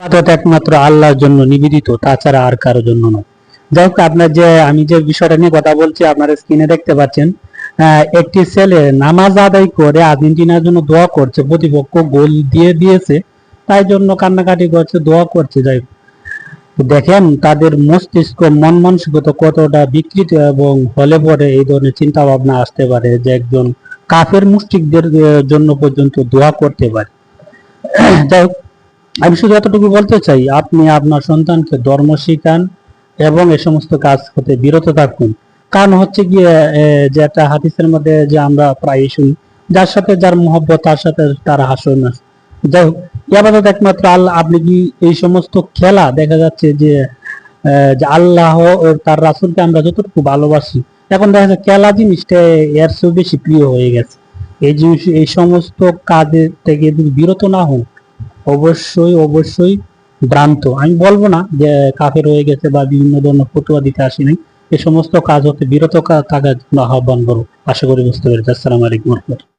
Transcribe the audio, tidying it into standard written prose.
ইবাদত একমাত্র আল্লাহর জন্য নিবেদিত, তাছাড়া আর কারোর জন্য নয়। যাই হোক, আপনার যে আমি যে বিষয়টা নিয়ে কথা বলছি আপনারা স্ক্রিনে দেখতে পাচ্ছেন, একটি ছেলে নামাজ আদায় করে আর্জেন্টিনার জন্য দোয়া করছে, প্রতিপক্ষ গোল দিয়ে দিয়েছে তাই জন্য কান্নাকাটি করছে, দোয়া করছে। যাই হোক, দেখেন তাদের মস্তিষ্ক মন মানসিকতা কতটা বিকৃত এবং হলে পরে এই ধরনের চিন্তা ভাবনা আসতে পারে যে একজন কাফের মুশরিকদের জন্য পর্যন্ত দোয়া করতে পারে। যাই হোক, আমি শুধু এতটুকু বলতে চাই, আপনি আপনার সন্তানকে ধর্ম শিখান এবং এ সমস্ত কাজ হতে বিরত থাকুন। কারণ হচ্ছে গিয়ে যে একটা হাদিসের মধ্যে যে আমরা প্রায় শুনি, যার সাথে যার মহব্বত তার সাথে তার হাসন আছে। যাই হোক, ইবাদত একমাত্র আল্লাহ। আপনি কি এই সমস্ত খেলা দেখা যাচ্ছে যে যে আল্লাহ ও তার রাসূলকে আমরা যতটুকু ভালোবাসি, এখন দেখা যাচ্ছে খেলা জিনিসটা এর চেয়েও বেশি প্রিয় হয়ে গেছে। এই জিনিস, এই সমস্ত কাজের থেকে যদি বিরত না হন, অবশ্যই অবশ্যই ভ্রান্ত। আমি বলবো না যে কাফের হয়ে গেছে বা বিভিন্ন ধরনের ফতুয়া দিতে আসি নাই, এই সমস্ত কাজ হতে বিরত থাকার জন্য আহ্বান করবো। আশা করি বুঝতে পেরেছি। আসসালামু আলাইকুম ওয়া রাহমাতুল্লাহ।